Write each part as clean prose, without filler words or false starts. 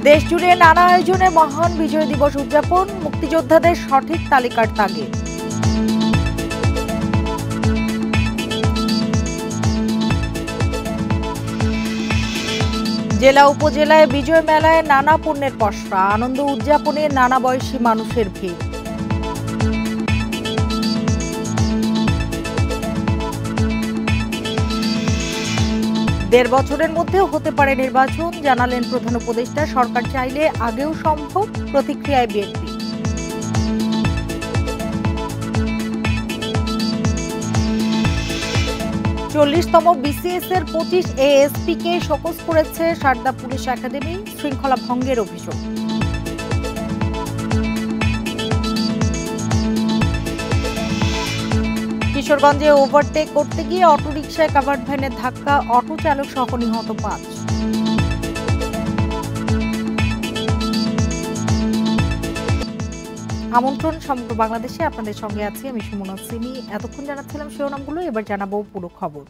দেশজুড়ে নানা আয়োজনে মহান বিজয় দিবস উদযাপন, মুক্তিযোদ্ধাদের সঠিক তালিকার তাগিদ। জেলা উপজেলায় বিজয় মেলায় নানা পণ্যের পসরা, আনন্দ উদযাপনে নানা বয়সী মানুষের ভিড়। দেড় বছরের মধ্যেও হতে পারে নির্বাচন, জানালেন প্রধান উপদেষ্টা। সরকার চাইলে আগেও সম্ভব, প্রতিক্রিয়ায় বিএনপি। চল্লিশতম বিসিএস এর 25 এএসপি কে শোকজ করেছে সারদা পুলিশ একাডেমি, শৃঙ্খলা ভঙ্গের অভিযোগ। কিশোরগঞ্জে ওভারটেক করতে গিয়ে অটোরিকশায় কাভার্ড ভ্যানের ধাক্কা, অটো চালক সহ নিহত 5। আমন্ত্রণ সমগ্র বাংলাদেশে, আপনাদের সঙ্গে আছি আমি সুমনা সিমি। এতক্ষণ জানাচ্ছিলাম শিরোনামগুলো, এবার জানাবো পুরো খবর।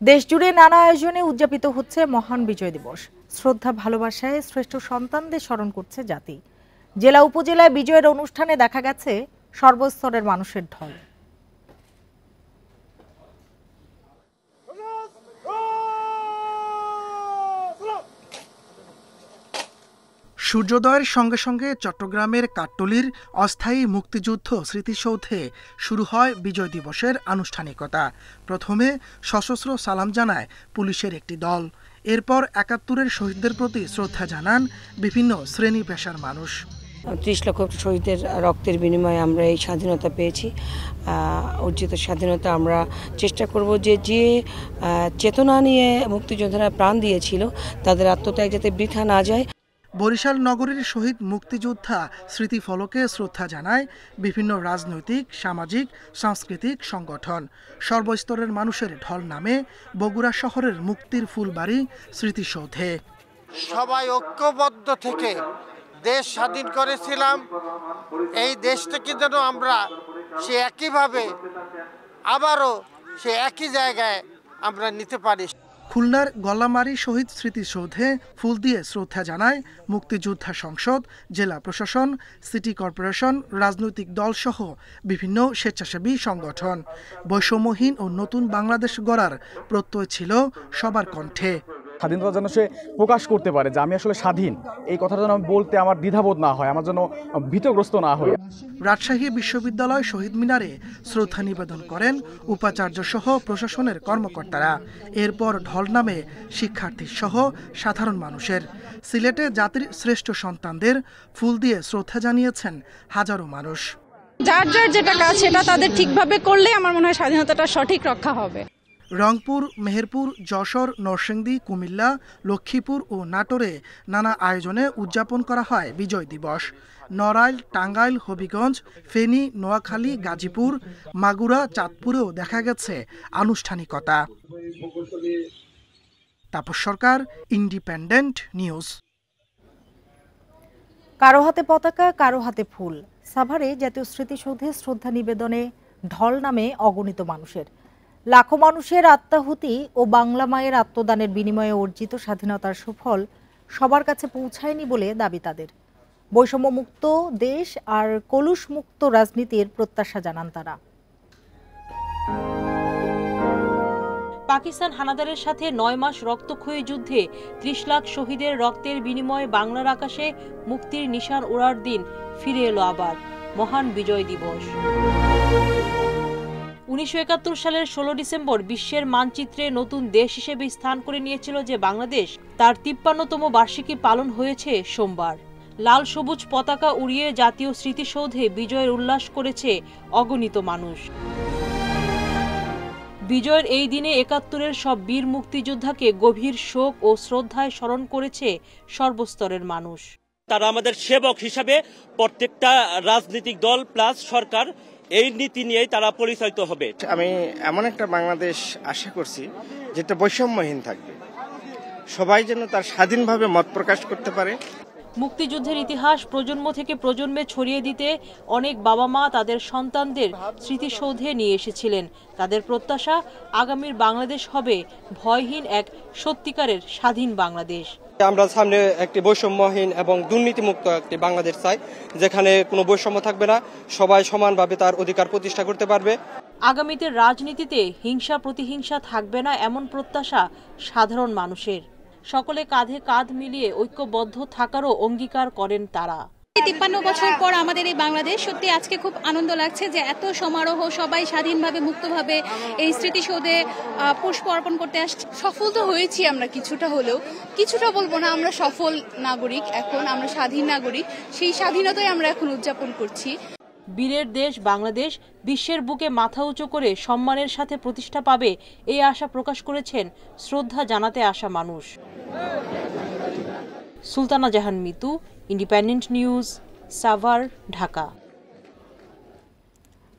দেশজুড়ে নানা আয়োজনে উদযাপিত হচ্ছে মহান বিজয় দিবস। শ্রদ্ধা ভালোবাসায় শ্রেষ্ঠ সন্তানদের স্মরণ করছে জাতি। জেলা উপজেলায় বিজয়ের অনুষ্ঠানে দেখা গেছে সর্বস্তরের মানুষের ঢল। সূর্যোদয়ের সঙ্গে সঙ্গে চট্টগ্রামের কাট্টলীর অস্থায়ী মুক্তিযুদ্ধ স্মৃতিসৌধে শুরু হয় বিজয় দিবসের আনুষ্ঠানিকতা। প্রথমে সশস্ত্র সালাম জানায় পুলিশের একটি দল। এরপর ৭১-এর শহীদদের প্রতি শ্রদ্ধা জানান বিভিন্ন শ্রেণী পেশার মানুষ। ৩০ লক্ষ শহীদের রক্তের বিনিময়ে আমরা এই স্বাধীনতা পেয়েছি। অর্জিত স্বাধীনতা আমরা চেষ্টা করব যে চেতনা নিয়ে মুক্তিযোদ্ধারা প্রাণ দিয়েছিল তাদের আত্মত্যাগ যাতে বৃথা না যায়। বরিশাল নগরীর শহীদ মুক্তিযোদ্ধা স্মৃতিফলকে শ্রদ্ধা জানায় বিভিন্ন রাজনৈতিক, সামাজিক, সাংস্কৃতিক সংগঠন। সর্বস্তরের মানুষের ঢল নামে বগুড়া শহরের মুক্তির ফুলবাড়ি স্মৃতিসৌধে। সবাই ঐক্যবদ্ধ থেকে দেশ স্বাধীন করেছিলাম। এই দেশটাকে যেন আমরা সে একইভাবে আবারও সে একই জায়গায় আমরা নিতে পারি। খুলনার গলামারী শহীদ স্মৃতিসৌধে ফুল দিয়ে শ্রদ্ধা জানায় মুক্তিযোদ্ধা সংসদ, জেলা প্রশাসন, সিটি কর্পোরেশন, রাজনৈতিক দলসহ বিভিন্ন স্বেচ্ছাসেবী সংগঠন। বৈষম্যহীন ও নতুন বাংলাদেশ গড়ার প্রত্যয় ছিল সবার কণ্ঠে। স্বাধীনতা যেন সে প্রকাশ করতে পারে যে আমি আসলে স্বাধীন, এই কথাটা যেন বলতে আমার দ্বিধাবোধ না হয়, আমার যেন ভীতগ্রস্ত না হয়। রাজশাহী বিশ্ববিদ্যালয় শহীদ মিনারে শ্রদ্ধা নিবেদন করেন উপাচার্য সহ প্রশাসনের কর্মকর্তারা। এরপর ঢল নামে শিক্ষার্থী সহ সাধারণ মানুষের। সিলেটে জাতির শ্রেষ্ঠ সন্তানদের ফুল দিয়ে শ্রদ্ধা জানিয়েছেন হাজারো মানুষ। যার যার যেটা কাজ সেটা তাদের ঠিকভাবে করলে আমার মনে হয় স্বাধীনতাটা সঠিক রক্ষা হবে। রংপুর, মেহেরপুর, যশোর, নরসিংদী, কুমিল্লা, লক্ষ্মীপুর ও নাটোরে নানা আয়োজনে উদযাপন করা হয় বিজয় দিবস। নড়াইল, টাঙ্গাইল, হবিগঞ্জ, ফেনী, নোয়াখালী, গাজীপুর, মাগুরা, চাঁদপুরেও দেখা গেছে আনুষ্ঠানিকতা। তাপস সরকার, ইন্ডিপেন্ডেন্ট নিউজ। কারো হাতে পতাকা, কারো হাতে ফুল। সাভারে জাতীয় স্মৃতিসৌধে শ্রদ্ধা নিবেদনে ঢল নামে অগণিত মানুষের। লাখো মানুষের আত্মাহুতি ও বাংলা মায়ের আত্মদানের বিনিময়ে অর্জিত স্বাধীনতার সুফল সবার কাছে পৌঁছায়নি বলে দাবি তাদের। বৈষম্যমুক্ত দেশ আর কলুষমুক্ত রাজনীতির প্রত্যাশা জানান তারা। পাকিস্তান হানাদারের সাথে ৯ মাস রক্তক্ষয়ী যুদ্ধে ৩০ লাখ শহীদের রক্তের বিনিময়ে বাংলার আকাশে মুক্তির নিশান ওড়ার দিন ফিরে এলো আবার, মহান বিজয় দিবস। ১৯৭১ সালের ১৬ ডিসেম্বর বিশ্বের মানচিত্রে নতুন দেশ হিসেবে স্থান করে নিয়েছিল যে বাংলাদেশ, তার ৫৩তম বার্ষিকী পালন হয়েছে সোমবার। লাল সবুজ পতাকা উড়িয়ে জাতীয় স্মৃতিসৌধে বিজয়ের উল্লাস করেছে অগণিত মানুষ। বিজয়ের এই দিনে ৭১-এর সব বীর মুক্তিযোদ্ধাকে গভীর শোক ও শ্রদ্ধায় স্মরণ করেছে সর্বস্তরের মানুষ। তারা আমাদের সেবক হিসাবে প্রত্যেকটা রাজনৈতিক দল প্লাস সরকার এই নীতি নিয়েই তারা পরিচালিত হবে। আমি এমন একটা বাংলাদেশ আশা করছি যেটা বৈষম্যহীন থাকবে, সবাই যেন তার স্বাধীনভাবে মত প্রকাশ করতে পারে। মুক্তিযুদ্ধের ইতিহাস প্রজন্ম থেকে প্রজন্মে ছড়িয়ে দিতে অনেক বাবা মা তাদের সন্তানদের স্মৃতিসৌধে নিয়ে এসেছিলেন। তাদের প্রত্যাশা আগামীর বাংলাদেশ হবে ভয়হীন এক সত্যিকারের স্বাধীন বাংলাদেশ। আমরা সামনে একটি বৈষম্যহীন এবং দুর্নীতিমুক্ত একটি বাংলাদেশ চাই, যেখানে কোনো বৈষম্য থাকবে না, সবাই সমানভাবে তার অধিকার প্রতিষ্ঠা করতে পারবে। আগামীতে রাজনীতিতে হিংসা প্রতিহিংসা থাকবে না এমন প্রত্যাশা সাধারণ মানুষের। সকলে কাঁধে কাঁধ মিলিয়ে ঐক্যবদ্ধ থাকারও অঙ্গীকার করেন তারা। 53 বছর পর আমাদের এই বাংলাদেশ, সত্যি আজকে খুব আনন্দ লাগছে যে এত সমারোহ, সবাই স্বাধীনভাবে মুক্তভাবে এই স্মৃতিসৌধে পুষ্প অর্পণ করতে আসছে। সফল তো হয়েছি আমরা কিছুটা হলেও, কিছুটা বলবো না, আমরা সফল নাগরিক, এখন আমরা স্বাধীন নাগরিক, সেই স্বাধীনতাই আমরা এখন উদযাপন করছি। বীরের দেশ বাংলাদেশ বিশ্বের বুকে মাথা উঁচু করে সম্মানের সাথে প্রতিষ্ঠা পাবে এই আশা প্রকাশ করেছেন শ্রদ্ধা জানাতে আসা মানুষ। সুলতানা জাহান মিতু, ইন্ডিপেন্ডেন্ট নিউজ, সাভার, ঢাকা।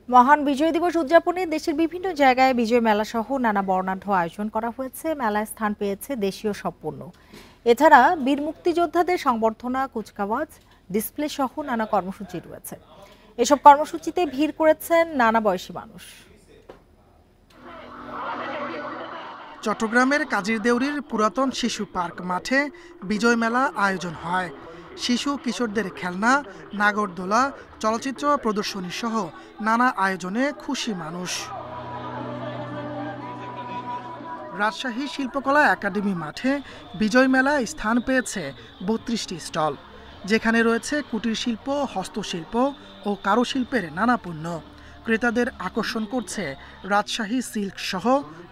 মহান বিজয় দিবস উদযাপনে দেশের বিভিন্ন জায়গায় বিজয় মেলা সহ নানা বর্ণাঢ্য আয়োজন করা হয়েছে। মেলায় স্থান পেয়েছে দেশীয় সব পণ্য। এছাড়া বীর মুক্তিযোদ্ধাদের সংবর্ধনা, কুচকাওয়াজ, ডিসপ্লে সহ নানা কর্মসূচি রয়েছে। এসব কর্মসূচিতে ভিড় করেছেন নানা বয়সী মানুষ। চট্টগ্রামের কাজিরদেউরির পুরাতন শিশু পার্ক মাঠে বিজয় মেলা আয়োজন হয়। শিশু কিশোরদের খেলনা, নাগরদোলা, চলচ্চিত্র প্রদর্শনী সহ নানা আয়োজনে খুশি মানুষ। রাজশাহী শিল্পকলা একাডেমি মাঠে বিজয় মেলায় স্থান পেয়েছে 32টি স্টল, যেখানে রয়েছে কুটির শিল্প, হস্তশিল্প ও কারুশিল্পের নানা পণ্য। ক্রেতাদের আকর্ষণ করছে রাজশাহী সিল্ক সহ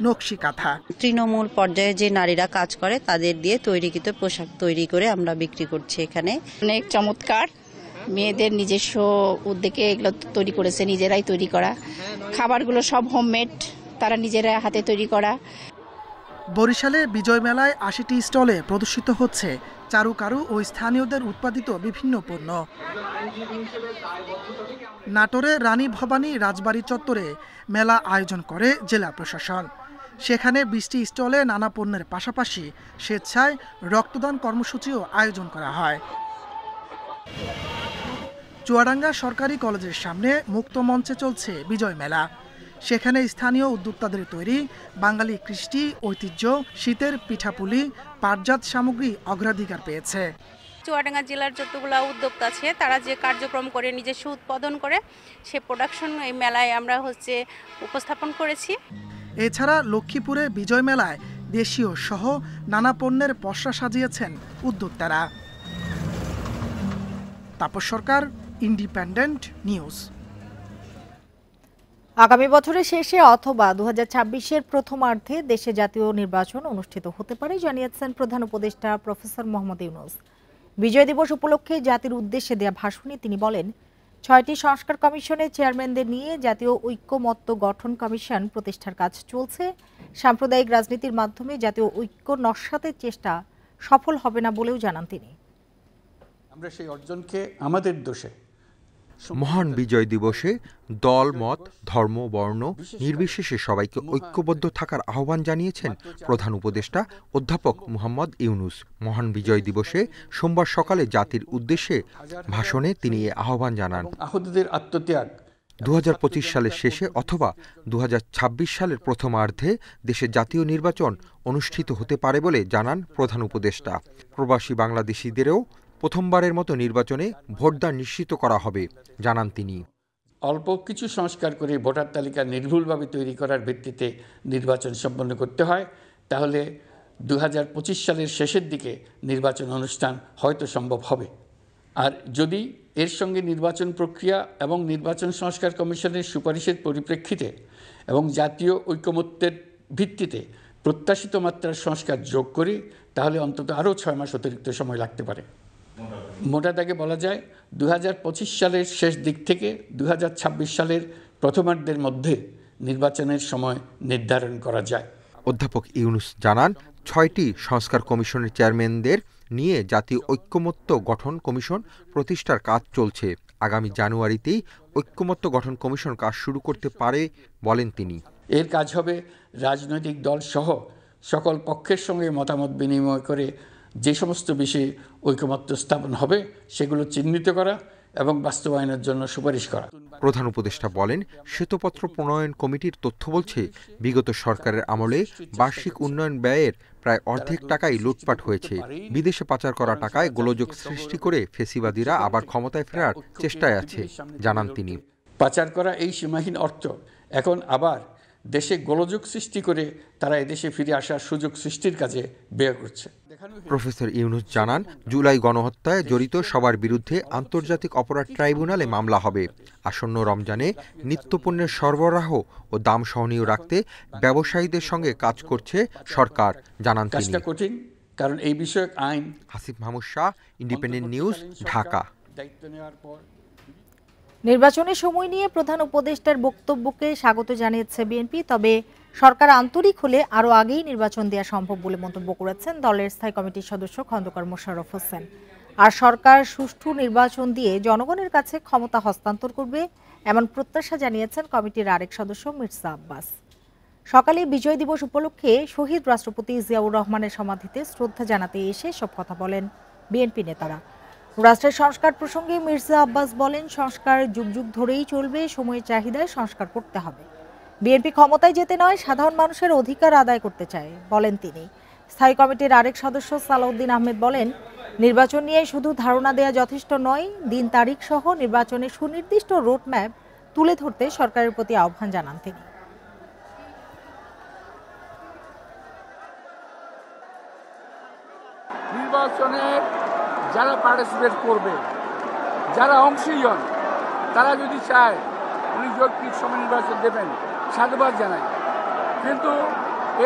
নকশি কাঁথা। তৃণমূল পর্যায়ে যে নারীরা কাজ করে তাদের দিয়ে তৈরিকৃত পোশাক তৈরি করে আমরা বিক্রি করছি। এখানে অনেক চমৎকার, মেয়েদের নিজস্ব উদ্যোগে এগুলো তৈরি করেছে, নিজেরাই তৈরি করা। খাবারগুলো সব হোমমেড, তারা নিজেরা হাতে তৈরি করা। বরিশালে বিজয় মেলায় 80টি স্টলে প্রদর্শিত হচ্ছে চারুকারু ও স্থানীয়দের উৎপাদিত বিভিন্ন পণ্য। নাটোরে রানী ভবানী রাজবাড়ী চত্বরে মেলা আয়োজন করে জেলা প্রশাসন। সেখানে 20টি স্টলে নানা পণ্যের পাশাপাশি স্বেচ্ছায় রক্তদান কর্মসূচিও আয়োজন করা হয়। চুয়াডাঙ্গা সরকারি কলেজের সামনে মুক্ত মঞ্চে চলছে বিজয় মেলা। সেখানে স্থানীয় উদ্যোক্তাদের তৈরি বাঙালি কৃষ্টি, ঐতিহ্য, শীতের পিঠাপুলি, পাটজাত সামগ্রী অগ্রাধিকার পেয়েছে। চুয়াডাঙ্গা জেলার যতগুলো উদ্যোক্তা আছে তারা যে কার্যক্রম করে নিজস্ব উৎপাদন করে সে প্রোডাকশন এই মেলায় আমরা উপস্থাপন করেছি। এছাড়া লক্ষ্মীপুরে বিজয় মেলায় দেশীয় সহ নানা পণ্যের পসরা সাজিয়েছেন উদ্যোক্তারা। তাপস সরকার, ইন্ডিপেন্ডেন্ট নিউজ। আগামী বছরের শেষে অথবা 2026-এর প্রথমার্ধে দেশে জাতীয় নির্বাচন অনুষ্ঠিত হতে পারে জানিয়েছেন প্রধান উপদেষ্টা প্রফেসর মোহাম্মদ ইউনূস। বিজয় দিবস উপলক্ষে জাতির উদ্দেশ্যে দেয়া ভাষণে তিনি বলেন, 6টি সংস্কার কমিশনের চেয়ারম্যানদের নিয়ে জাতীয় ঐক্যমত্য গঠন কমিশন প্রতিষ্ঠার কাজ চলছে। সাম্প্রদায়িক রাজনীতির মাধ্যমে জাতীয় ঐক্য নস্যাতের চেষ্টা সফল হবে না বলেও জানান তিনি। আমরা সেই অর্জনকে আমাদের দোষে মহান বিজয় দিবসে দল, মত, ধর্ম, বর্ণ নির্বিশেষে সবাইকে ঐক্যবদ্ধ থাকার আহ্বান জানিয়েছেন প্রধান উপদেষ্টা অধ্যাপক মোহাম্মদ ইউনূস। মহান বিজয় দিবসে সোমবার সকালে জাতির উদ্দেশ্যে ভাষণে তিনি এ আহ্বান জানান। আহতদের আত্মত্যাগ 2025 সালের শেষে অথবা 2026 সালের প্রথমার্ধে দেশে জাতীয় নির্বাচন অনুষ্ঠিত হতে পারে বলে জানান প্রধান উপদেষ্টা। প্রবাসী বাংলাদেশিদেরও প্রথমবারের মতো নির্বাচনে ভোটদান নিশ্চিত করা হবে জানান তিনি। অল্প কিছু সংস্কার করে ভোটার তালিকা নির্ভুলভাবে তৈরি করার ভিত্তিতে নির্বাচন সম্পন্ন করতে হয়, তাহলে 2025 সালের শেষের দিকে নির্বাচন অনুষ্ঠান হয়তো সম্ভব হবে। আর যদি এর সঙ্গে নির্বাচন প্রক্রিয়া এবং নির্বাচন সংস্কার কমিশনের সুপারিশের পরিপ্রেক্ষিতে এবং জাতীয় ঐকমত্যের ভিত্তিতে প্রত্যাশিত মাত্রার সংস্কার যোগ করি, তাহলে অন্তত আরও 6 মাস অতিরিক্ত সময় লাগতে পারে। মোটা দাগে বলা যায় 2025 সালের শেষ দিক থেকে 2026 সালের প্রথমার্ধের মধ্যে নির্বাচনের সময় নির্ধারণ করা যায়। অধ্যাপক ইউনূস জানান, 6টি সংস্কার কমিশনের চেয়ারম্যানদের নিয়ে জাতীয় ঐক্যমত্য গঠন কমিশন প্রতিষ্ঠার কাজ চলছে। আগামী জানুয়ারিতেই ঐক্যমত্য গঠন কমিশন কাজ শুরু করতে পারে বলেন তিনি। এর কাজ হবে রাজনৈতিক দল সহ সকল পক্ষের সঙ্গে মতামত বিনিময় করে যে সমস্ত বিষয়ে ঐকমত্য স্থাপন হবে সেগুলো চিহ্নিত করা এবং বাস্তবায়নের জন্য সুপারিশ করা। প্রধান উপদেষ্টা বলেন, শ্বেতপত্র প্রণয়ন কমিটির তথ্য বলছে বিগত সরকারের আমলে বার্ষিক উন্নয়ন ব্যয়ের প্রায় অর্ধেক টাকাই লুটপাট হয়েছে। বিদেশে পাচার করা টাকায় গোলযোগ সৃষ্টি করে ফেসিবাদীরা আবার ক্ষমতায় ফেরার চেষ্টায় আছে, জানান তিনি। পাচার করা এই সীমাহীন অর্থ এখন আবার দেশে গোলযোগ সৃষ্টি করে তারা এদেশে ফিরে আসার সুযোগ সৃষ্টির কাজে ব্যয় করছে। প্রফেসর ইউনূস জানান, জুলাই গণহত্যায় জড়িত সবার বিরুদ্ধে আন্তর্জাতিক অপরাধ ট্রাইব্যুনালে মামলা হবে। আসন্ন রমজানে নিত্যপণ্যের সরবরাহ ও দাম সহনীয় রাখতে ব্যবসায়ীদের সঙ্গে কাজ করছে সরকার, জানান তিনি। কঠিন, কারণ এই বিষয়ক আইন। Hasif Mahmud Shah, independent news, Dhaka. দায়িত্ব নেওয়ার পর নির্বাচনের সময় নিয়ে প্রধান উপদেষ্টার বক্তব্যকে স্বাগত জানিয়েছে বিএনপি, তবে সরকার আন্তরিক হলে আরও আগেই নির্বাচন দেওয়া সম্ভব বলে মন্তব্য করেছেন দলের স্থায়ী কমিটির সদস্য খন্দকার মোশাররফ হোসেন। আর সরকার সুষ্ঠু নির্বাচন দিয়ে জনগণের কাছে ক্ষমতা হস্তান্তর করবে এমন প্রত্যাশা জানিয়েছেন কমিটির আরেক সদস্য মির্জা আব্বাস। সকালে বিজয় দিবস উপলক্ষে শহীদ রাষ্ট্রপতি জিয়াউর রহমানের সমাধিতে শ্রদ্ধা জানাতে এসে সব কথা বলেন বিএনপি নেতারা। রাষ্ট্রের সংস্কার প্রসঙ্গে মির্জা আব্বাস বলেন, সংস্কার যুগ যুগ ধরেই চলবে, সময়ের চাহিদায় সংস্কার করতে হবে। বিএনপি ক্ষমতায় যেতে নয়, সাধারণ মানুষের অধিকার আদায় করতে চায় বলেন তিনি। স্থায়ী কমিটির আরেক সদস্য সালাউদ্দিন আহমেদ বলেন, নির্বাচন নিয়ে শুধু ধারণা দেওয়া যথেষ্ট নয়, দিন তারিখ সহ নির্বাচনের সুনির্দিষ্ট রোডম্যাপ তুলে ধরতে সরকারের প্রতি আহ্বান জানান তিনি। নির্বাচনের যারা পার্টিসিপেট করবে, যারা অংশী হন, তারা যদি চায় উনি যৌক্তিক সময় নির্বাচন দেবেন, সাধুবাদ জানাই, কিন্তু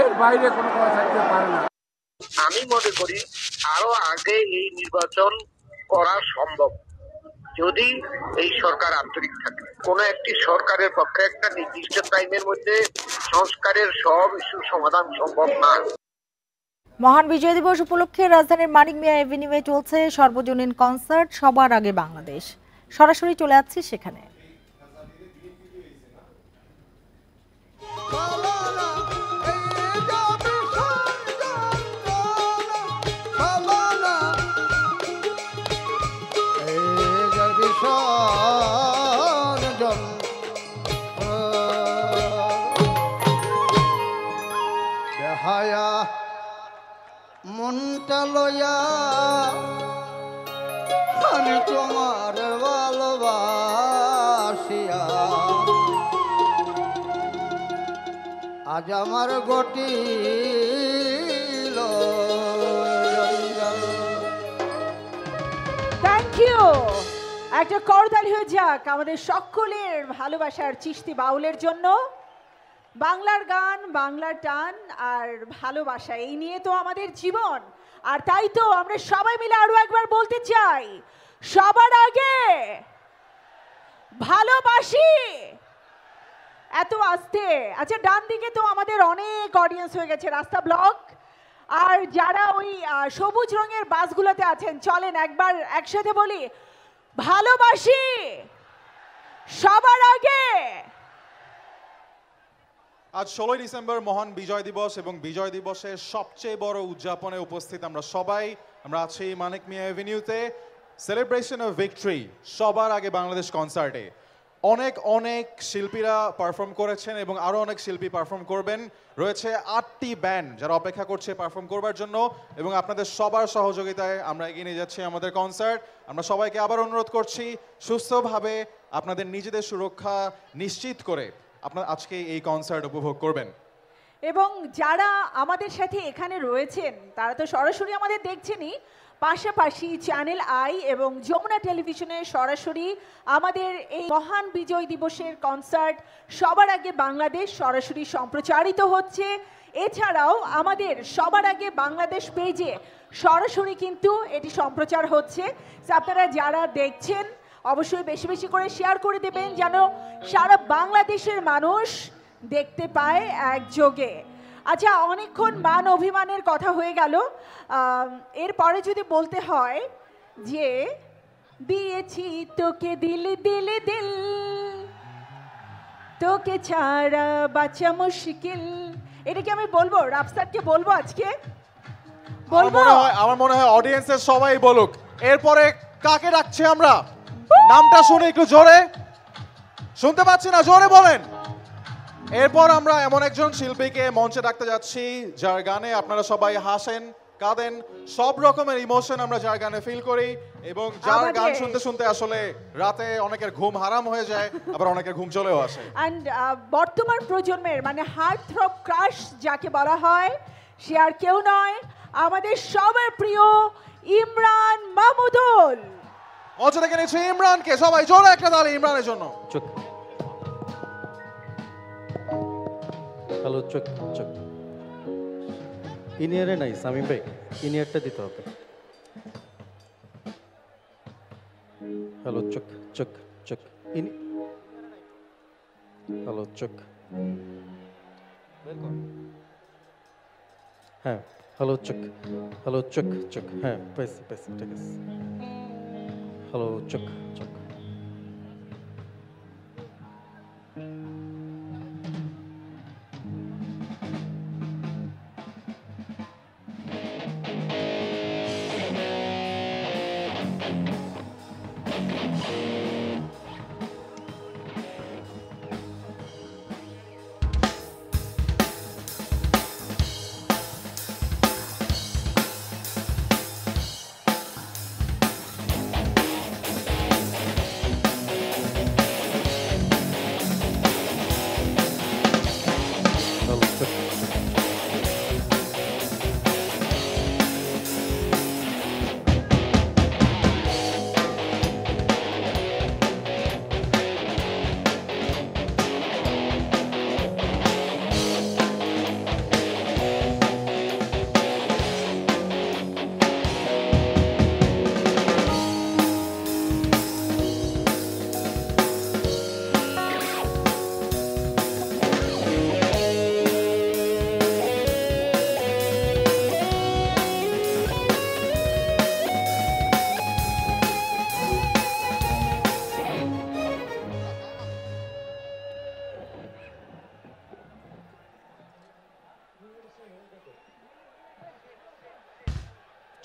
এর বাইরে কোনো কথা থাকতে পারে না। আমি মনে করি আরো আগে এই নির্বাচন করা সম্ভব যদি এই সরকার আন্তরিক থাকে। কোন একটি সরকারের পক্ষে একটা নির্দিষ্ট টাইমের মধ্যে সংস্কারের সব ইস্যু সমাধান সম্ভব না। মহান বিজয় দিবস উপলক্ষে রাজধানীর মানিক মিয়া এভিনিউয়ে চলছে সর্বজনীন কনসার্ট সবার আগে বাংলাদেশ। সরাসরি চলে যাচ্ছি সেখানে। মনটা লয়া আমি তোমার ভালোবাসিয়া আজ আমার গটি থ্যাংক ইউ। একটা করতালি হয়ে যাক আমাদের সকলের ভালোবাসার চিশতি বাউলের জন্য। বাংলার গান, বাংলার টান আর ভালোবাসা, এই নিয়ে তো আমাদের জীবন। আর তাই তো আমরা সবাই মিলে আরো একবার বলতে চাই, সবার আগে ভালোবাসি। এত আস্তে। আচ্ছা, ডান দিকে তো আমাদের অনেক অডিয়েন্স হয়ে গেছে, রাস্তা ব্লক। আর যারা ওই সবুজ রঙের বাসগুলোতে আছেন, চলেন একবার একসাথে বলি, ভালোবাসি সবার আগে। আজ 16 ডিসেম্বর মহান বিজয় দিবস, এবং বিজয় দিবসের সবচেয়ে বড় উদযাপনে উপস্থিত আমরা সবাই। আমরা আছি মানিক মিয়া এভিনিউতে, সেলিব্রেশন অফ ভিক্টরি সবার আগে বাংলাদেশ কনসার্টে। অনেক অনেক শিল্পীরা পারফর্ম করেছেন এবং আরও অনেক শিল্পী পারফর্ম করবেন। রয়েছে 8টি ব্যান্ড যারা অপেক্ষা করছে পারফর্ম করবার জন্য, এবং আপনাদের সবার সহযোগিতায় আমরা এগিয়ে নিয়ে যাচ্ছি আমাদের কনসার্ট। আমরা সবাইকে আবার অনুরোধ করছি, সুস্থভাবে আপনাদের নিজেদের সুরক্ষা নিশ্চিত করে আপনারা আজকে এই কনসার্ট উপভোগ করবেন। এবং যারা আমাদের সাথে এখানে রয়েছেন তারা তো সরাসরি আমাদের দেখছেনই, পাশাপাশি চ্যানেল আই এবং যমুনা টেলিভিশনে সরাসরি আমাদের এই মহান বিজয় দিবসের কনসার্ট সবার আগে বাংলাদেশ সরাসরি সম্প্রচারিত হচ্ছে। এছাড়াও আমাদের সবার আগে বাংলাদেশ পেজে সরাসরি কিন্তু এটি সম্প্রচার হচ্ছে। আপনারা যারা দেখছেন অবশ্যই বেশি বেশি করে শেয়ার করে দেবেন, যেন সারা বাংলাদেশের মানুষ দেখতে পায় একযোগে। আচ্ছা, অনেকক্ষণ মান অভিমানের কথা হয়ে গেল। এরপরে যদি বলতে হয় যে দিয়েছি তোকে দিল দিল দিল, তোকে ছাড়া বাঁচা মুশকিল, এটা কি আমি বলবো? রাফসারকে বলবো আজকে? বলবো? আমার মনে হয় অডিয়েন্সের সবাই বলুক। এরপরে কাকে ডাকছে আমরা? নামটা শুনে একটু জোরে, শুনতে পাচ্ছি না, জোরে বলেন। এরপর আমরা এমন একজন শিল্পীকে মঞ্চে ডাকতে যাচ্ছি যার গানে আপনারা সবাই হাসেন, কাঁদেন, সব রকমের ইমোশন আমরা যার গানে ফিল করি এবং যার গান শুনতে শুনতে আসলে রাতে অনেকের ঘুম হারাম হয়ে যায়, আবার অনেকের ঘুম চলেও আসে। অ্যান্ড বর্তমান প্রজন্মের মানে হার্ট থ্রব ক্রাশ যাকে বলা হয়, সে আর কেউ নয়, আমাদের সবার প্রিয় ইমরান মাহমুদুল। মঞ্চ থেকে নিচ্ছি ইমরানকে, সবাই জোরে একটা তালি ইমরানের জন্য। হ্যালো, চোখ চোখ ইনিয়ারে নাই সামিম ভাই, ইনিয়ারটা দিতে হবে। হ্যালো, চোখ চোখ চোখ হ্যালো, চোখ হ্যাঁ, হ্যালো চোখ, হ্যালো চোখ চোখ, হ্যাঁ পাইছি পাইছি, ঠিক আছে। হ্যালো চোখ চোখ।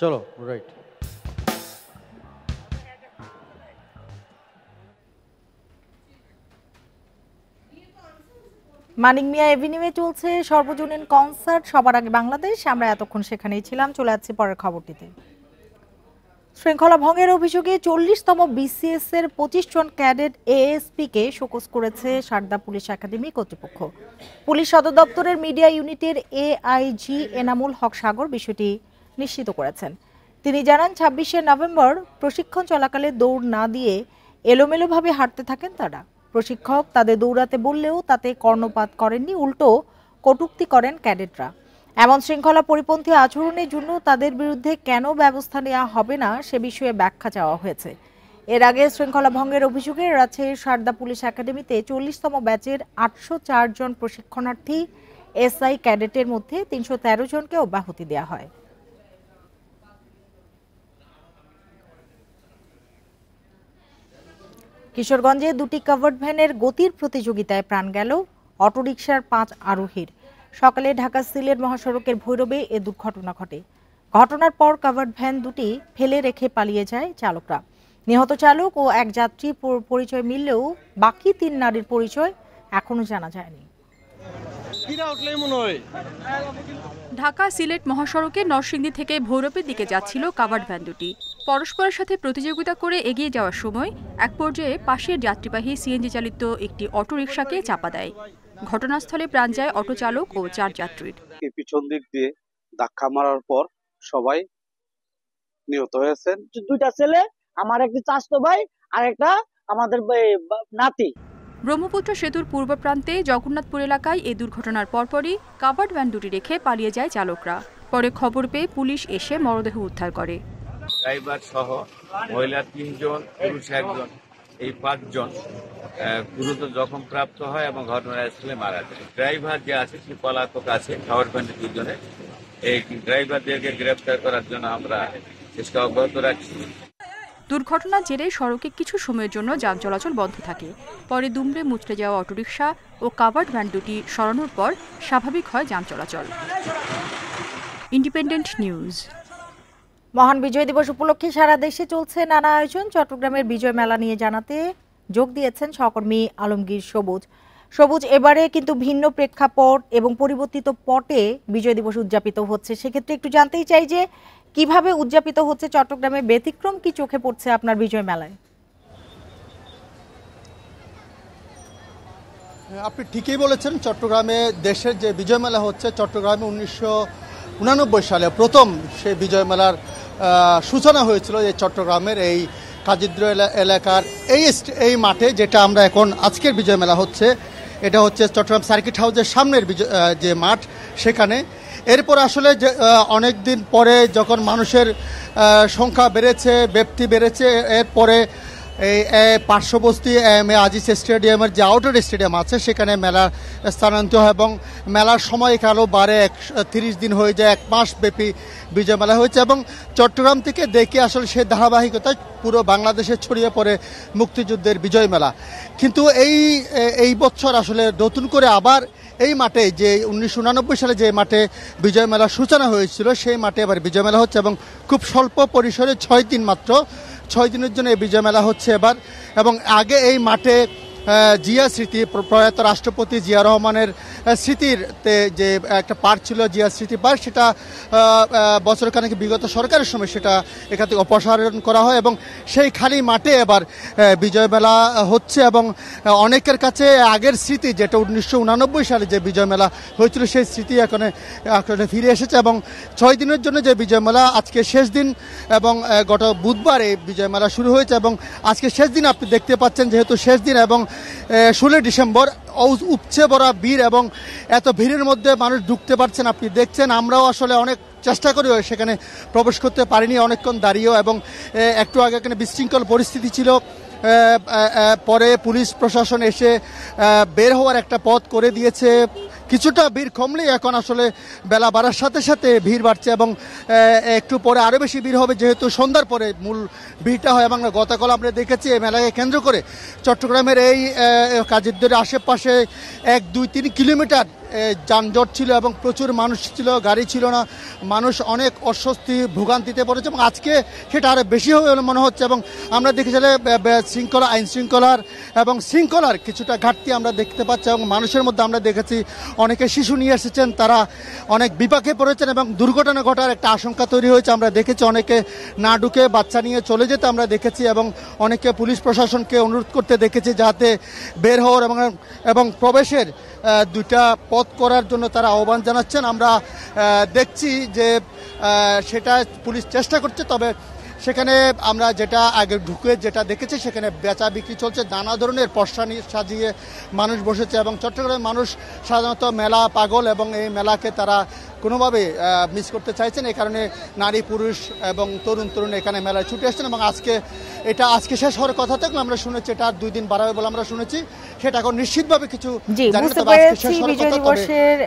চলো, রাইট। মানিক মিয়া এভিনিউয়ে চলছে সর্বজনীন কনসার্ট, সবার আগে বাংলাদেশ। আমরা এতক্ষণ সেখানেই ছিলাম, চলে যাচ্ছি পরের খবরটিতে। শৃঙ্খলা ভঙ্গের অভিযোগে 40তম বিসিএস এর 25 জন ক্যাডেট এএসপি কে শোকজ করেছে সারদা পুলিশ একাডেমি কর্তৃপক্ষ। পুলিশ সদর দপ্তরের মিডিয়া ইউনিটের এআইজি এনামুল হক সাগর বিষয়টি নিশ্চিত করেছেন। তিনি জানান, 26শে নভেম্বর প্রশিক্ষণ চলাকালে দৌড় না দিয়ে এলোমেলোভাবে হাঁটতে থাকেন তারা। প্রশিক্ষক তাদের দৌড়াতে বললেও তাতে কর্ণপাত করেননি, উল্টো কটূক্তি করেন ক্যাডেটরা। এমন শৃঙ্খলা পরিপন্থী আচরণের জন্য তাদের বিরুদ্ধে কেন ব্যবস্থা নেওয়া হবে না সে বিষয়ে ব্যাখ্যা চাওয়া হয়েছে। এর আগে শৃঙ্খলা ভঙ্গের অভিযোগে রাজশাহীর সারদা পুলিশ একাডেমিতে 40তম ব্যাচের 804 জন প্রশিক্ষণার্থী এসআই ক্যাডেটের মধ্যে 313 জনকে অব্যাহতি দেওয়া হয়। কিশোরগঞ্জে দুটি কাভার্ড ভ্যানের গতির প্রতিযোগিতায় প্রাণ গেল অটোরিকশার 5 আরোহীর। সকালে ঢাকা সিলেট মহাসড়কের ভৈরবে এ দুর্ঘটনা ঘটে। ঘটনার পর কাভার্ড ভ্যান দুটি ফেলে রেখে পালিয়ে যায় চালকরা। নিহত চালক ও এক যাত্রী পরিচয় মিললেও বাকি 3 নারীর পরিচয় এখনো জানা যায়নি। ঢাকা সিলেট মহাসড়কে নরসিংদী থেকে ভৈরবের দিকে যাচ্ছিল কাভার্ড ভ্যান দুটি। পরস্পরের সাথে প্রতিযোগিতা করে এগিয়ে যাওয়ার সময় এক পর্যায়ে পাশের যাত্রীবাহী সিএনজি চালিত একটি অটোরিকশাকে চাপা দেয়। ঘটনাস্থলে প্রাণ যায় অটো চালক ও 4 যাত্রীর। পিছন দিক দিয়ে ধাক্কা মারার পর সবাই নিহত হয়েছেন। 2টা ছেলে, আমার একটি চাচাতো ভাই আর একটা আমাদের নাতি। ব্রহ্মপুত্র সেতুর পূর্ব প্রান্তে জগন্নাথপুর এলাকায় এই দুর্ঘটনার পরপরই কাভার্ড ভ্যান দুটি রেখে পালিয়ে যায় চালকরা। পরে খবর পেয়ে পুলিশ এসে মরদেহ উদ্ধার করে। ড্রাইভার সহ মহিলা 3 জন, পুরুষ 1 জন, এই 5 জন গুরুতর জখম প্রাপ্ত হয় এবং ঘটনাস্থলে মারা যায়। ড্রাইভার যে আছে সে পলাতক আছে, কাভার্ড ভ্যানের 2 জনে। এই ড্রাইভারদেরকে গ্রেফতার করার জন্য আমরা চেষ্টা অব্যাহত রাখছি। দুর্ঘটনার জেরে সড়কে কিছু সময়ের জন্য যান চলাচল বন্ধ থাকে। পরে দুমড়ে মুচড়ে যাওয়া অটোরিকশা ও কাভার্ড ভ্যান দুটি সরানোর পর স্বাভাবিক হয় যান চলাচল। Independent news. মহান বিজয় দিবস উপলক্ষে সারা দেশে চলছে নানা আয়োজন। চট্টগ্রামের বিজয় মেলা নিয়ে জানাতে যোগ দিয়েছেন সহকর্মী আলমগীর সবুজ। সবুজ, এবারে কিন্তু ভিন্ন প্রেক্ষাপট এবং পরিবর্তিত পটে বিজয় দিবস উদযাপিত হচ্ছে। সেক্ষেত্রে একটু জানতেই চাই যে কিভাবে উদযাপিত হচ্ছে চট্টগ্রামে, ব্যতিক্রম কি চোখে পড়ছে আপনার বিজয় মেলায়? আপনি ঠিকই বলেছেন, চট্টগ্রামে দেশের যে বিজয় মেলা হচ্ছে, চট্টগ্রামে 1989 সালে প্রথম সেই বিজয় মেলার সূচনা হয়েছিল এই চট্টগ্রামের এই কাজিদ্র এলাকার এই মাঠে, যেটা আমরা এখন আজকের বিজয় মেলা হচ্ছে। এটা হচ্ছে চট্টগ্রাম সার্কিট হাউসের সামনের যে মাঠ, সেখানে। এরপর আসলে যে অনেক দিন পরে যখন মানুষের সংখ্যা বেড়েছে, ব্যাপ্তি বেড়েছে, এরপরে এই পার্শ্ববর্তী আজিজ স্টেডিয়ামের যে আউটার স্টেডিয়াম আছে সেখানে মেলা স্থানান্তরিত হয় এবং মেলার সময় কারো 30 দিন হয়ে যায়, 1 মাস ব্যাপী বিজয় মেলা হয়েছে। এবং চট্টগ্রাম থেকে দেখে আসলে সেই ধারাবাহিকতায় পুরো বাংলাদেশে ছড়িয়ে পড়ে মুক্তিযুদ্ধের বিজয় মেলা। কিন্তু এই বছর আসলে নতুন করে আবার এই মাঠে, যে 1989 সালে যে মাঠে বিজয় মেলার সূচনা হয়েছিল, সেই মাঠে এবার বিজয় মেলা হচ্ছে এবং খুব স্বল্প পরিসরে 6 দিন মাত্র, 6 দিনের জন্য এই বিজয় মেলা হচ্ছে এবার। এবং আগে এই মাঠে জিয়া স্মৃতি, প্রয়াত রাষ্ট্রপতি জিয়া রহমানের স্মৃতির যে একটা পার্ক ছিল, জিয়া স্মৃতি পার্ক, সেটা বছরখানেক বিগত সরকারের সময় সেটা এখান থেকে অপসারণ করা হয় এবং সেই খালি মাঠে এবার বিজয় মেলা হচ্ছে। এবং অনেকের কাছে আগের স্মৃতি, যেটা 1989 সালে যে বিজয় মেলা হয়েছিল, সেই স্মৃতি এখন ফিরে এসেছে। এবং 6 দিনের জন্য যে বিজয় মেলা, আজকে শেষ দিন এবং গত বুধবার এই বিজয় মেলা শুরু হয়েছে এবং আজকে শেষ দিন আপনি দেখতে পাচ্ছেন, যেহেতু শেষ দিন এবং 16 ডিসেম্বর, উপচে ভরা ভিড় এবং এত ভিড়ের মধ্যে মানুষ ঢুকতে পারছেন, আপনি দেখছেন। আমরাও আসলে অনেক চেষ্টা করেও সেখানে প্রবেশ করতে পারিনি, অনেকক্ষণ দাঁড়িয়েও। এবং একটু আগে এখানে বিশৃঙ্খল পরিস্থিতি ছিল, পরে পুলিশ প্রশাসন এসে বের হওয়ার একটা পথ করে দিয়েছে। কিছুটা ভিড় কমলেই এখন আসলে বেলা বাড়ার সাথে সাথে ভিড় বাড়ছে এবং একটু পরে আরও বেশি ভিড় হবে, যেহেতু সন্ধ্যার পরে মূল ভিড়টা হয়। এবং গতকাল আমরা দেখেছি এই মেলাকে কেন্দ্র করে চট্টগ্রামের এই কাজিদ্রের আশেপাশে 1-2-3 কিলোমিটার যানজট ছিল এবং প্রচুর মানুষ ছিল, গাড়ি ছিল না, মানুষ অনেক অস্বস্তি ভোগান্তিতে পড়েছে এবং আজকে সেটা আরও বেশি হবে বলে মনে হচ্ছে। এবং আমরা দেখেছিলাম আইন শৃঙ্খলার এবং শৃঙ্খলার কিছুটা ঘাটতি আমরা দেখতে পাচ্ছি এবং মানুষের মধ্যে আমরা দেখেছি অনেকে শিশু নিয়ে এসেছেন, তারা অনেক বিপাকে পড়েছেন এবং দুর্ঘটনা ঘটার একটা আশঙ্কা তৈরি হয়েছে। আমরা দেখেছি অনেকে না ঢুকে বাচ্চা নিয়ে চলে যেতে আমরা দেখেছি এবং অনেকে পুলিশ প্রশাসনকে অনুরোধ করতে দেখেছি যাতে বের হওয়ার এবং প্রবেশের 2টা পথ করার জন্য তারা আহ্বান জানাচ্ছেন। আমরা দেখছি যে সেটা পুলিশ চেষ্টা করছে, তবে সেখানে আমরা যেটা আগে ঢুকে যেটা দেখেছি, সেখানে বেচা বিক্রি চলছে, নানা ধরনের পশানি সাজিয়ে মানুষ বসেছে এবং চট্টগ্রামের মানুষ সাধারণত মেলা পাগল এবং এই মেলাকে তারা কোনোভাবে মিস করতে চাইছেন। এই কারণে নারী পুরুষ এবং তরুণ এখানে মেলায় ছুটে আসছেন এবং আজকে শেষ হওয়ার কথা থাকলে আমরা শুনেছি এটা আর 2 দিন বাড়াবে বলে আমরা শুনেছি, সেটা এখন নিশ্চিতভাবে কিছু বিজয় দিবসের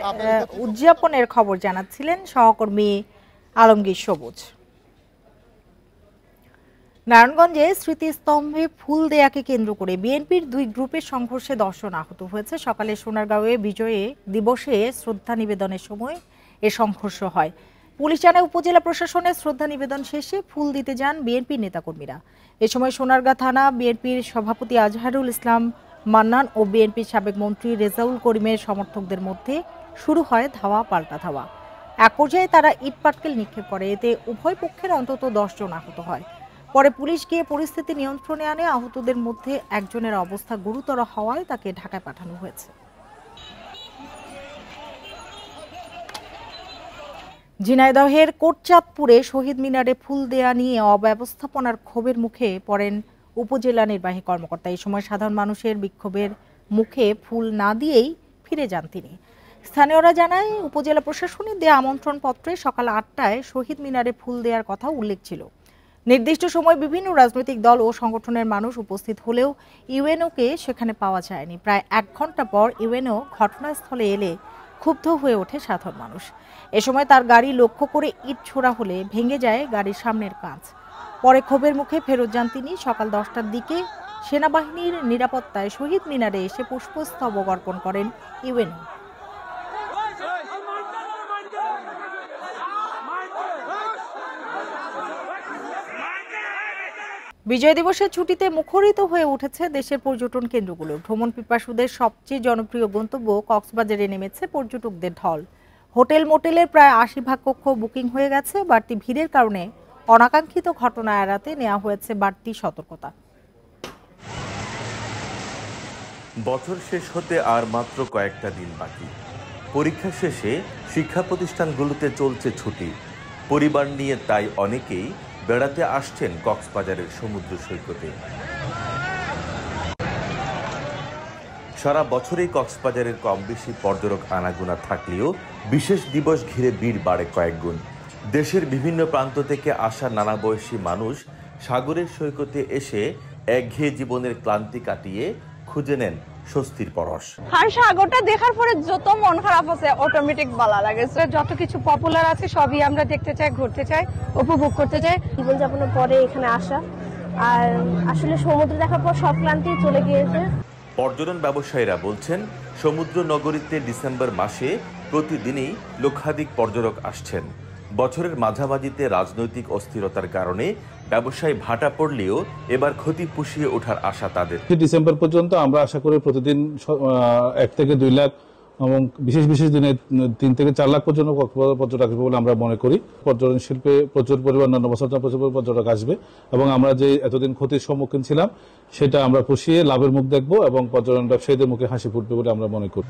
উদযাপনের খবর জানাচ্ছিলেন সহকর্মী আলমগীর সবুজ। নারায়ণগঞ্জে স্মৃতিস্তম্ভে ফুল দেয়াকে কেন্দ্র করে বিএনপির 2 গ্রুপের সংঘর্ষে 10 জন আহত হয়েছে। সকালে সোনারগাঁওয়ে বিজয় দিবসে শ্রদ্ধা নিবেদনের সময় এ সংঘর্ষ হয়। পুলিশ জানায়, উপজেলা প্রশাসনের শ্রদ্ধা নিবেদন শেষে ফুল দিতে যান বিএনপির নেতাকর্মীরা। এ সময় সোনারগাঁ থানা বিএনপির সভাপতি আজহারুল ইসলাম মান্নান ও বিএনপির সাবেক মন্ত্রী রেজাউল করিমের সমর্থকদের মধ্যে শুরু হয় ধাওয়া পাল্টা ধাওয়া। এক পর্যায়ে তারা ইট পাটকেল নিক্ষেপ করে, এতে উভয় পক্ষের অন্তত 10 জন আহত হয়। পরে পুলিশ গিয়ে পরিস্থিতি নিয়ন্ত্রণে আনে। আহতদের মধ্যে একজনের অবস্থা গুরুতর হওয়ায় তাকে ঢাকায় পাঠানো হয়েছে। ঝিনাইদহের কোটচাঁদপুরে শহীদ মিনারে ফুল দেয়া নিয়ে অব্যবস্থাপনার ক্ষোভের মুখে পড়েন উপজেলা নির্বাহী কর্মকর্তা। এই সময় সাধারণ মানুষের বিক্ষোভের মুখে ফুল না দিয়েই ফিরে যান তিনি। স্থানীয়রা জানায়, উপজেলা প্রশাসনের দেয়া আমন্ত্রণ পত্রে সকাল 8টায় শহীদ মিনারে ফুল দেওয়ার কথা উল্লেখ ছিল। নির্দিষ্ট সময় বিভিন্ন রাজনৈতিক দল ও সংগঠনের মানুষ উপস্থিত হলেও ইউএনওকে সেখানে পাওয়া যায়নি। প্রায় 1 ঘন্টা পর ইউএনও ঘটনাস্থলে এলে ক্ষুব্ধ হয়ে ওঠে সাধারণ মানুষ। এ সময় তার গাড়ি লক্ষ্য করে ইট ছোড়া হলে ভেঙে যায় গাড়ির সামনের কাঁচ। পরে ক্ষোভের মুখে ফেরত যান তিনি। সকাল 10টার দিকে সেনাবাহিনীর নিরাপত্তায় শহীদ মিনারে এসে পুষ্পস্তবক অর্পণ করেন ইউএনও। বিজয় দিবসের ছুটিতে মুখরিত হয়ে উঠেছে দেশের পর্যটন কেন্দ্রগুলো। ভ্রমণ পিপাসুদের সবচেয়ে জনপ্রিয় গন্তব্য কক্সবাজারে নেমেছে পর্যটকদের ঢল। হোটেল মোটেলের প্রায় ৮০% কক্ষ বুকিং হয়ে গেছে। বাড়তি ভিড়ের কারণে অনাকাঙ্ক্ষিত ঘটনা এড়াতে নেওয়া হয়েছে বাড়তি সতর্কতা। বছর শেষ হতে আর মাত্র কয়েকটা দিন বাকি। পরীক্ষা শেষে শিক্ষা প্রতিষ্ঠানগুলোতে চলছে ছুটি। পরিবার নিয়ে তাই অনেকেই বেড়াতে আসছেন কক্সবাজারের সমুদ্র সৈকতে। সারা বছরেই কক্সবাজারের কম বেশি পর্যটক আনাগোনা থাকলেও বিশেষ দিবস ঘিরে ভিড় বাড়ে কয়েকগুণ। দেশের বিভিন্ন প্রান্ত থেকে আসা নানা বয়সী মানুষ সাগরের সৈকতে এসে একঘেয়ে জীবনের ক্লান্তি কাটিয়ে খুঁজে নেন স্বস্তির পরশ। আর সাগরটা দেখার পরে যত মন খারাপ আছে অটোমেটিক ভালো লাগে। যত কিছু পপুলার আছে সবই আমরা দেখতে চাই, ঘুরতে চাই, উপভোগ করতে চাই। জীবনযাপনের পরে এখানে আসা আর আসলে সমুদ্র দেখার পর সব ক্লান্তি চলে গিয়েছে। পর্যটন ব্যবসায়ীরা বলছেন, সমুদ্র নগরীতে ডিসেম্বর মাসে প্রতিদিনই লক্ষাধিক পর্যটক আসছেন। বছরের মাঝামাঝিতে রাজনৈতিক অস্থিরতার কারণে ব্যবসায় ভাটা পড়লেও এবার ক্ষতি পুষিয়ে ওঠার আশা তাদের। ডিসেম্বর পর্যন্ত আমরা আশা করি প্রতিদিন 1 থেকে 2 লাখ এবং বিশেষ বিশেষ দিনে 3 থেকে 4 লাখ পর্যন্ত পর্যটক আসবে বলে আমরা মনে করি। পর্যটন শিল্পে প্রচুর পরিমাণ অন্য বছর প্রচুর পর্যটক আসবে এবং আমরা যে এতদিন ক্ষতির সম্মুখীন ছিলাম সেটা আমরা পুষিয়ে লাভের মুখ দেখব এবং পর্যটন ব্যবসায়ীদের মুখে হাসি ফুটবে বলে আমরা মনে করি।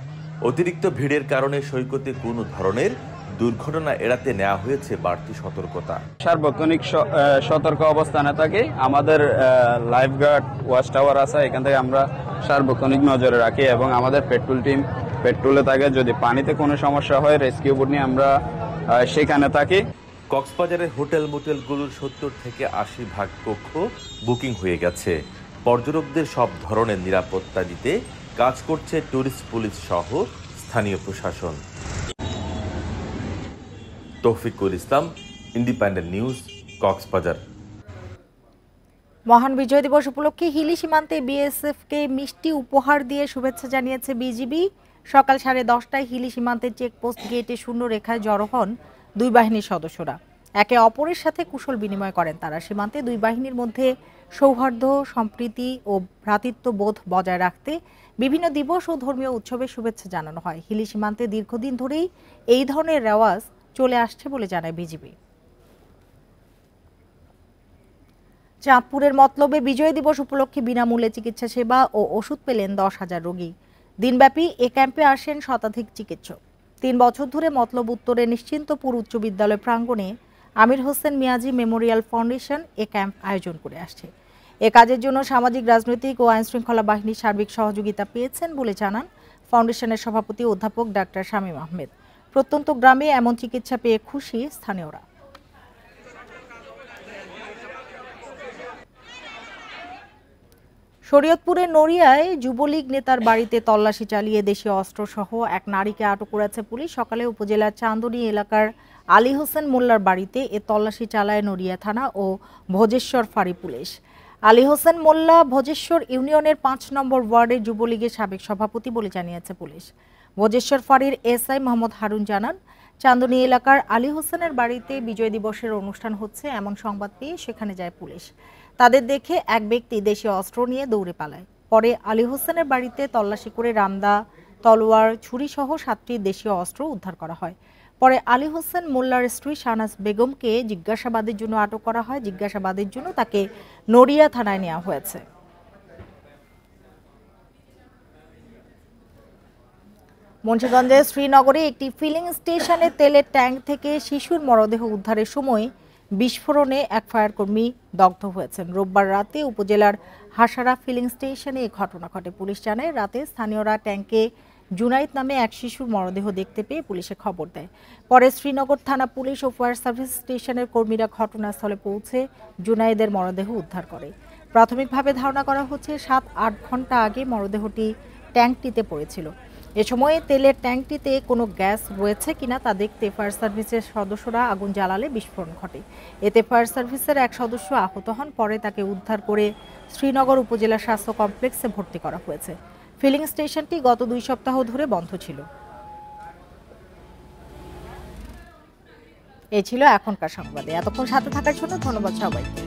অতিরিক্ত ভিড়ের কারণে সৈকতে কোনো ধরনের দুর্ঘটনা এড়াতে নেওয়া হয়েছে বাড়তি সতর্কতা। সার্বক্ষণিক সতর্ক অবস্থানে থাকি। আমাদের লাইফ গার্ড ওয়াচ টাওয়ার আছে, এখান থেকে আমরা সার্বক্ষণিক নজরে রাখি এবং আমাদের পেট্রোল টিম পেট্রোলে থাকে। যদি পানিতে কোনো সমস্যা হয় রেস্কিউ বোট নিয়ে আমরা সেখানে থাকি। কক্সবাজারের হোটেল মোটেলগুলোর 70 থেকে 80% কক্ষ বুকিং হয়ে গেছে। পর্যটকদের সব ধরনের নিরাপত্তা দিতে কাজ করছে ট্যুরিস্ট পুলিশ সহ স্থানীয় প্রশাসন। তৌফিকুল ইসলাম, ইন্ডিপেন্ডেন্ট নিউজ, কক্সবাজার। মহান বিজয় দিবস উপলক্ষে হিলি সীমান্তে বিএসএফকে মিষ্টি উপহার দিয়ে শুভেচ্ছা জানিয়েছে বিজিবি। সকাল 10:30টায় হিলি সীমান্তের চেকপোস্ট গেটে শূন্য রেখায় জড়ো হন দুই বাহিনীর সদস্যরা। একে অপরের সাথে কুশল বিনিময় করেন তারা। সীমান্তে দুই বাহিনীর মধ্যে সৌহার্দ্য, সম্প্রীতি ও ভ্রাতৃত্ববোধ বজায় রাখতে বিভিন্ন দিবস ও ধর্মীয় উৎসবের শুভেচ্ছা জানানো হয়। হিলি সীমান্তে দীর্ঘদিন ধরেই এই ধরনের রেওয়াজ চলে আসছে বলে জানায় বিজিবি। চাঁদপুরের মতলবে বিজয় দিবস উপলক্ষে বিনামূল্যে চিকিৎসা সেবা ও ওষুধ পেলেন 10,000 রোগী। দিনব্যাপী এ ক্যাম্পে আসেন শতাধিক চিকিৎসক। 3 বছর ধরে মতলব উত্তরে নিশ্চিন্তপুর উচ্চ বিদ্যালয় প্রাঙ্গণে আমির হোসেন মিয়াজি মেমোরিয়াল ফাউন্ডেশন এ ক্যাম্প আয়োজন করে আসছে। এ কাজের জন্য সামাজিক, রাজনৈতিক ও আইনশৃঙ্খলা বাহিনীর সার্বিক সহযোগিতা পেয়েছেন বলে জানান ফাউন্ডেশনের সভাপতি অধ্যাপক ডাক্তার শামীম আহমেদ। প্রত্যন্ত গ্রামে এমন চিকিৎসা পেয়ে খুশি স্থানীয়রা। শরীয়তপুরের নড়িয়ায় যুবলীগ নেতার বাড়িতে তল্লাশি চালিয়ে দেশীয় অস্ত্রসহ এক নারীকে আটক করেছে পুলিশ। সকালে উপজেলার চান্দনী এলাকার আলী হোসেন মোল্লার বাড়িতে এ তল্লাশি চালায় নড়িয়া থানা ও ভোজেশ্বর ফাঁড়ি পুলিশ। আলী হোসেন মোল্লা ভোজেশ্বর ইউনিয়নের 5 নম্বর ওয়ার্ডের যুবলীগের সাবেক সভাপতি বলে জানিয়েছে পুলিশ। ভোজেশ্বর ফাঁড়ির এসআই মোহাম্মদ হারুন জানান, চান্দনী এলাকার আলী হোসেনের বাড়িতে বিজয় দিবসের অনুষ্ঠান হচ্ছে এমন সংবাদ পেয়ে সেখানে যায় পুলিশ। তাদের দেখে এক ব্যক্তি দেশীয় অস্ত্র নিয়ে দৌড়ে পালায়। পরে আলী হোসেনের বাড়িতে তল্লাশি করে রামদা, তলোয়ার, ছুরি সহ 7টি দেশীয় অস্ত্র উদ্ধার করা হয়। পরে আলী হোসেন মোল্লার স্ত্রী শাহনাজ বেগমকে জিজ্ঞাসাবাদের জন্য আটক করা হয়। জিজ্ঞাসাবাদের জন্য তাকে নড়িয়া থানায় নেওয়া হয়েছে। মুন্সিগঞ্জের শ্রীনগরে একটি ফিলিং স্টেশনে তেলের ট্যাঙ্ক থেকে শিশুর মরদেহ উদ্ধারের সময় বিস্ফোরণে এক ফায়ারকর্মী দগ্ধ হয়েছেন। রোববার রাতে উপজেলার হাসারা ফিলিং স্টেশনে এই ঘটনা ঘটে। পুলিশ জানায়, রাতে স্থানীয়রা ট্যাঙ্কে জুনাইদ নামে এক শিশুর মরদেহ দেখতে পেয়ে পুলিশে খবর দেয়। পরে শ্রীনগর থানা পুলিশ ও ফায়ার সার্ভিস স্টেশনের কর্মীরা ঘটনাস্থলে পৌঁছে জুনাইদের মরদেহ উদ্ধার করে। প্রাথমিকভাবে ধারণা করা হচ্ছে 7-8 ঘন্টা আগে মরদেহটি ট্যাঙ্কটিতে পড়েছিল। এ সময় তেলের ট্যাঙ্কটিতে কোনো গ্যাস রয়েছে কিনা তা দেখতে ফায়ার সার্ভিসের সদস্যরা আগুন জ্বালালে বিস্ফোরণ ঘটে। এতে ফায়ার সার্ভিসের এক সদস্য আহত হন। পরে তাকে উদ্ধার করে শ্রীনগর উপজেলা স্বাস্থ্য কমপ্লেক্সে ভর্তি করা হয়েছে। ফিলিং স্টেশনটি গত 2 সপ্তাহ ধরে বন্ধ ছিল। এ ছিল এখনকার সংবাদে। এতক্ষণ সাথে থাকার জন্য ধন্যবাদ সবাইকে।